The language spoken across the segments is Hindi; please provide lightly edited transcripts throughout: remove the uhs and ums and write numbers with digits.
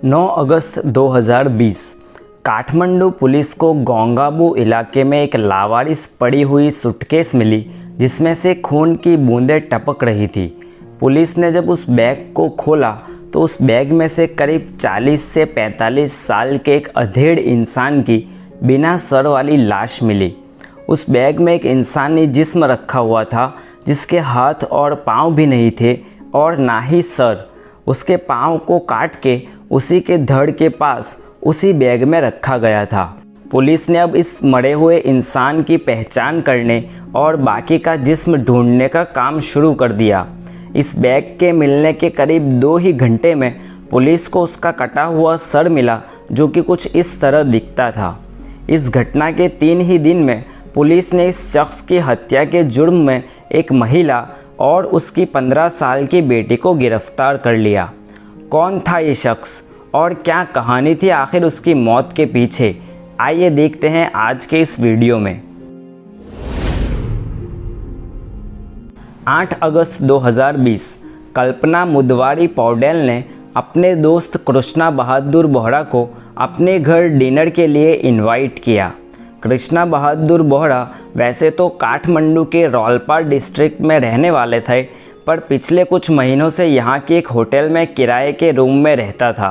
9 अगस्त 2020 काठमांडू पुलिस को गोंगाबू इलाके में एक लावारिस पड़ी हुई सूटकेस मिली जिसमें से खून की बूंदें टपक रही थी। पुलिस ने जब उस बैग को खोला तो उस बैग में से करीब 40 से 45 साल के एक अधेड़ इंसान की बिना सर वाली लाश मिली। उस बैग में एक इंसानी जिस्म रखा हुआ था जिसके हाथ और पाँव भी नहीं थे और ना ही सर। उसके पाँव को काट के उसी के धड़ के पास उसी बैग में रखा गया था। पुलिस ने अब इस मरे हुए इंसान की पहचान करने और बाकी का जिस्म ढूंढने का काम शुरू कर दिया। इस बैग के मिलने के करीब 2 ही घंटे में पुलिस को उसका कटा हुआ सर मिला जो कि कुछ इस तरह दिखता था। इस घटना के 3 ही दिन में पुलिस ने इस शख्स की हत्या के जुर्म में एक महिला और उसकी 15 साल की बेटी को गिरफ्तार कर लिया। कौन था ये शख्स और क्या कहानी थी आखिर उसकी मौत के पीछे, आइए देखते हैं आज के इस वीडियो में। 8 अगस्त 2020 कल्पना मुदवारी पौडेल ने अपने दोस्त कृष्णा बहादुर बोहरा को अपने घर डिनर के लिए इनवाइट किया। कृष्णा बहादुर बोहरा वैसे तो काठमांडू के रोलपार डिस्ट्रिक्ट में रहने वाले थे, पर पिछले कुछ महीनों से यहाँ के एक होटल में किराए के रूम में रहता था।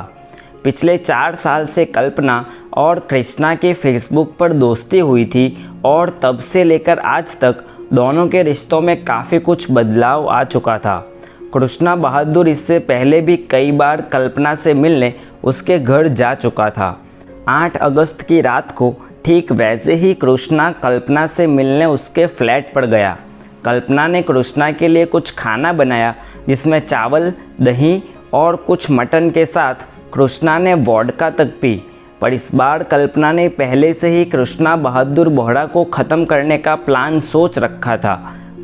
पिछले 4 साल से कल्पना और कृष्णा की फेसबुक पर दोस्ती हुई थी और तब से लेकर आज तक दोनों के रिश्तों में काफ़ी कुछ बदलाव आ चुका था। कृष्णा बहादुर इससे पहले भी कई बार कल्पना से मिलने उसके घर जा चुका था। 8 अगस्त की रात को ठीक वैसे ही कृष्णा कल्पना से मिलने उसके फ्लैट पर गया। कल्पना ने कृष्णा के लिए कुछ खाना बनाया जिसमें चावल, दही और कुछ मटन के साथ कृष्णा ने वोडका तक पी। पर इस बार कल्पना ने पहले से ही कृष्णा बहादुर बोहरा को ख़त्म करने का प्लान सोच रखा था।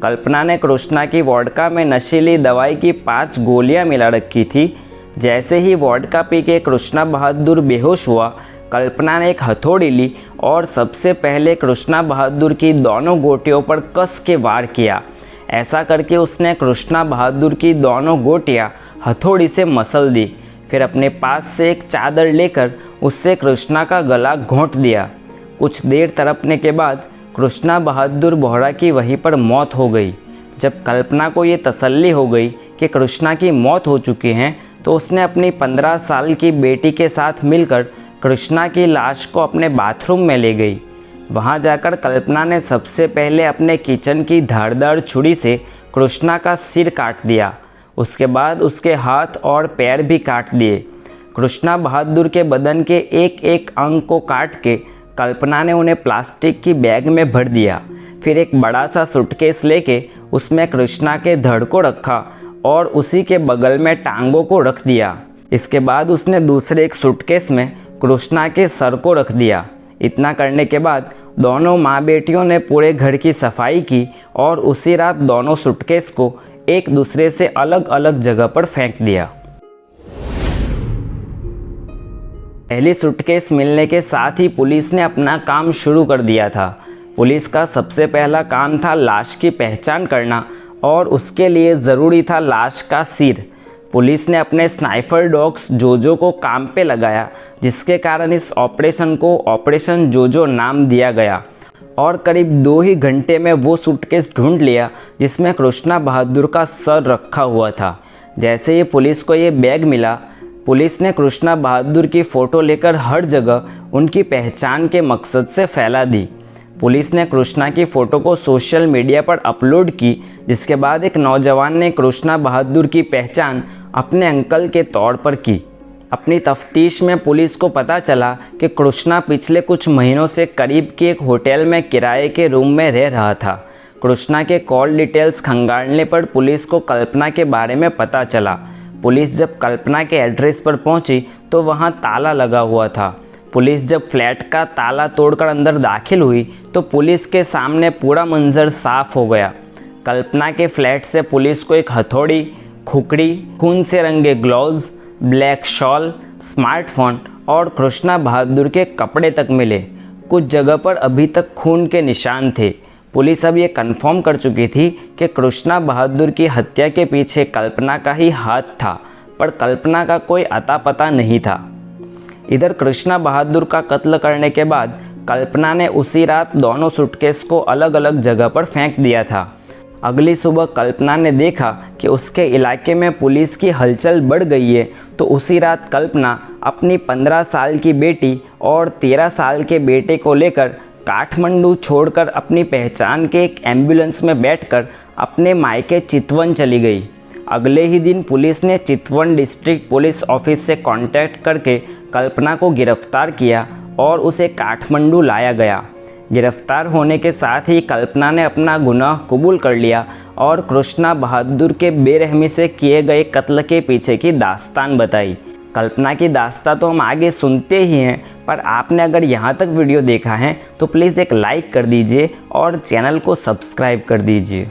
कल्पना ने कृष्णा की वोडका में नशीली दवाई की 5 गोलियां मिला रखी थी। जैसे ही वोडका पी के कृष्णा बहादुर बेहोश हुआ, कल्पना ने एक हथौड़ी ली और सबसे पहले कृष्णा बहादुर की दोनों गोटियों पर कस के वार किया। ऐसा करके उसने कृष्णा बहादुर की दोनों गोटियां हथौड़ी से मसल दी। फिर अपने पास से एक चादर लेकर उससे कृष्णा का गला घोंट दिया। कुछ देर तड़पने के बाद कृष्णा बहादुर बोहरा की वहीं पर मौत हो गई। जब कल्पना को ये तसल्ली हो गई कि कृष्णा की मौत हो चुकी है तो उसने अपनी 15 साल की बेटी के साथ मिलकर कृष्णा की लाश को अपने बाथरूम में ले गई। वहां जाकर कल्पना ने सबसे पहले अपने किचन की धारदार छुरी से कृष्णा का सिर काट दिया। उसके बाद उसके हाथ और पैर भी काट दिए। कृष्णा बहादुर के बदन के एक एक अंग को काट के कल्पना ने उन्हें प्लास्टिक की बैग में भर दिया। फिर एक बड़ा सा सूटकेस लेके उसमें कृष्णा के धड़ को रखा और उसी के बगल में टांगों को रख दिया। इसके बाद उसने दूसरे एक सूटकेस में कृष्णा के सर को रख दिया। इतना करने के बाद दोनों माँ बेटियों ने पूरे घर की सफाई की और उसी रात दोनों सूटकेस को एक दूसरे से अलग अलग जगह पर फेंक दिया। पहली सूटकेस मिलने के साथ ही पुलिस ने अपना काम शुरू कर दिया था। पुलिस का सबसे पहला काम था लाश की पहचान करना और उसके लिए ज़रूरी था लाश का सिर। पुलिस ने अपने स्नाइपर डॉग्स जोजो को काम पे लगाया, जिसके कारण इस ऑपरेशन को ऑपरेशन जोजो नाम दिया गया और करीब 2 ही घंटे में वो सूटकेस ढूंढ लिया जिसमें कृष्णा बहादुर का सर रखा हुआ था। जैसे ही पुलिस को ये बैग मिला, पुलिस ने कृष्णा बहादुर की फ़ोटो लेकर हर जगह उनकी पहचान के मकसद से फैला दी। पुलिस ने कृष्णा की फ़ोटो को सोशल मीडिया पर अपलोड की, जिसके बाद एक नौजवान ने कृष्णा बहादुर की पहचान अपने अंकल के तौर पर की। अपनी तफ्तीश में पुलिस को पता चला कि कृष्णा पिछले कुछ महीनों से करीब के एक होटल में किराए के रूम में रह रहा था। कृष्णा के कॉल डिटेल्स खंगालने पर पुलिस को कल्पना के बारे में पता चला। पुलिस जब कल्पना के एड्रेस पर पहुंची तो वहां ताला लगा हुआ था। पुलिस जब फ्लैट का ताला तोड़कर अंदर दाखिल हुई तो पुलिस के सामने पूरा मंजर साफ हो गया। कल्पना के फ्लैट से पुलिस को एक हथौड़ी, खुकड़ी, खून से रंगे ग्लव्स, ब्लैक शॉल, स्मार्टफोन और कृष्णा बहादुर के कपड़े तक मिले। कुछ जगह पर अभी तक खून के निशान थे। पुलिस अब ये कंफर्म कर चुकी थी कि कृष्णा बहादुर की हत्या के पीछे कल्पना का ही हाथ था, पर कल्पना का कोई अता पता नहीं था। इधर कृष्णा बहादुर का कत्ल करने के बाद कल्पना ने उसी रात दोनों सूटकेस को अलग अलग जगह पर फेंक दिया था। अगली सुबह कल्पना ने देखा कि उसके इलाके में पुलिस की हलचल बढ़ गई है, तो उसी रात कल्पना अपनी 15 साल की बेटी और 13 साल के बेटे को लेकर काठमांडू छोड़कर अपनी पहचान के एक एम्बुलेंस में बैठकर अपने मायके चितवन चली गई। अगले ही दिन पुलिस ने चितवन डिस्ट्रिक्ट पुलिस ऑफिस से कांटेक्ट करके कल्पना को गिरफ्तार किया और उसे काठमांडू लाया गया। गिरफ्तार होने के साथ ही कल्पना ने अपना गुनाह कबूल कर लिया और कृष्णा बहादुर के बेरहमी से किए गए कत्ल के पीछे की दास्तान बताई। कल्पना की दास्तान तो हम आगे सुनते ही हैं, पर आपने अगर यहाँ तक वीडियो देखा है तो प्लीज़ एक लाइक कर दीजिए और चैनल को सब्सक्राइब कर दीजिए।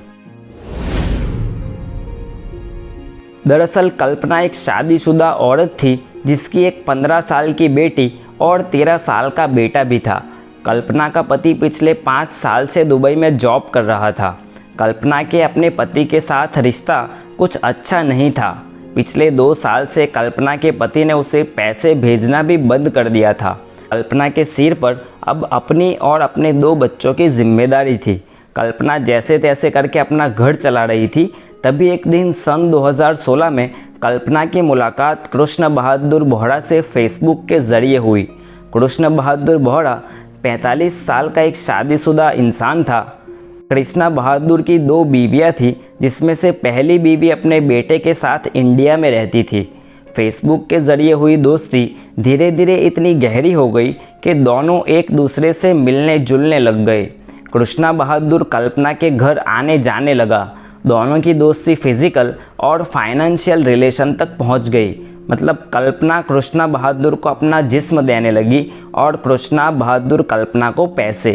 दरअसल कल्पना एक शादीशुदा औरत थी जिसकी एक 15 साल की बेटी और 13 साल का बेटा भी था। कल्पना का पति पिछले 5 साल से दुबई में जॉब कर रहा था। कल्पना के अपने पति के साथ रिश्ता कुछ अच्छा नहीं था। पिछले 2 साल से कल्पना के पति ने उसे पैसे भेजना भी बंद कर दिया था। कल्पना के सिर पर अब अपनी और अपने 2 बच्चों की जिम्मेदारी थी। कल्पना जैसे तैसे करके अपना घर चला रही थी। तभी एक दिन सन 2016 में कल्पना की मुलाकात कृष्ण बहादुर बोहरा से फेसबुक के ज़रिए हुई। कृष्ण बहादुर बोहरा 45 साल का एक शादीशुदा इंसान था। कृष्णा बहादुर की 2 बीवियां थी, जिसमें से पहली बीवी अपने बेटे के साथ इंडिया में रहती थी। फेसबुक के ज़रिए हुई दोस्ती धीरे धीरे इतनी गहरी हो गई कि दोनों एक दूसरे से मिलने जुलने लग गए। कृष्णा बहादुर कल्पना के घर आने जाने लगा। दोनों की दोस्ती फिजिकल और फाइनेंशियल रिलेशन तक पहुंच गई। मतलब कल्पना कृष्णा बहादुर को अपना जिस्म देने लगी और कृष्णा बहादुर कल्पना को पैसे।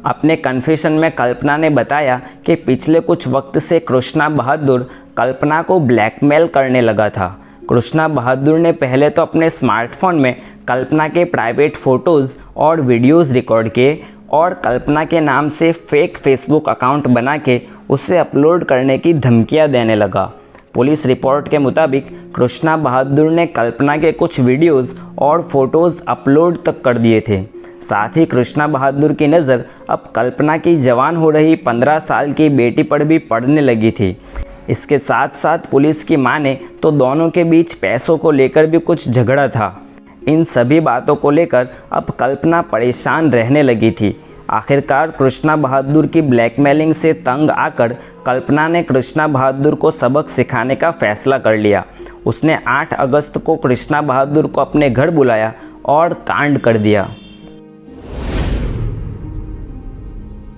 अपने कन्फेशन में कल्पना ने बताया कि पिछले कुछ वक्त से कृष्णा बहादुर कल्पना को ब्लैकमेल करने लगा था। कृष्णा बहादुर ने पहले तो अपने स्मार्टफोन में कल्पना के प्राइवेट फ़ोटोज़ और वीडियोज़ रिकॉर्ड किए और कल्पना के नाम से फेक फेसबुक अकाउंट बना के उसे अपलोड करने की धमकियां देने लगा। पुलिस रिपोर्ट के मुताबिक कृष्णा बहादुर ने कल्पना के कुछ वीडियोस और फोटोज़ अपलोड तक कर दिए थे। साथ ही कृष्णा बहादुर की नज़र अब कल्पना की जवान हो रही 15 साल की बेटी पर भी पड़ने लगी थी। इसके साथ साथ पुलिस की माने तो दोनों के बीच पैसों को लेकर भी कुछ झगड़ा था। इन सभी बातों को लेकर अब कल्पना परेशान रहने लगी थी। आखिरकार कृष्णा बहादुर की ब्लैकमेलिंग से तंग आकर कल्पना ने कृष्णा बहादुर को सबक सिखाने का फैसला कर लिया। उसने 8 अगस्त को कृष्णा बहादुर को अपने घर बुलाया और कांड कर दिया।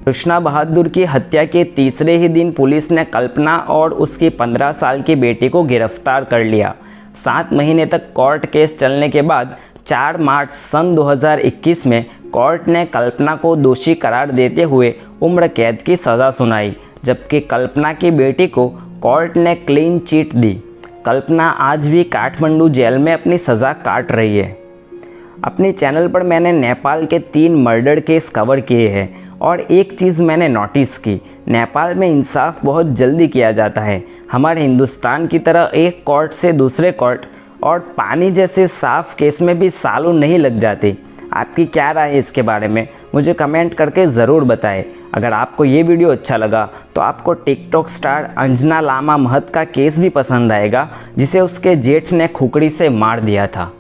कृष्णा बहादुर की हत्या के तीसरे ही दिन पुलिस ने कल्पना और उसकी 15 साल की बेटी को गिरफ्तार कर लिया। 7 महीने तक कोर्ट केस चलने के बाद 4 मार्च सन 2021 में कोर्ट ने कल्पना को दोषी करार देते हुए उम्र कैद की सज़ा सुनाई, जबकि कल्पना की बेटी को कोर्ट ने क्लीन चिट दी। कल्पना आज भी काठमांडू जेल में अपनी सज़ा काट रही है। अपने चैनल पर मैंने नेपाल के 3 मर्डर केस कवर किए हैं और एक चीज़ मैंने नोटिस की, नेपाल में इंसाफ बहुत जल्दी किया जाता है। हमारे हिंदुस्तान की तरह एक कोर्ट से दूसरे कोर्ट और पानी जैसे साफ केस में भी सालों नहीं लग जाते। आपकी क्या राय है इसके बारे में, मुझे कमेंट करके ज़रूर बताएं। अगर आपको ये वीडियो अच्छा लगा तो आपको टिकटॉक स्टार अंजना लामा महत का केस भी पसंद आएगा, जिसे उसके जेठ ने खुकड़ी से मार दिया था।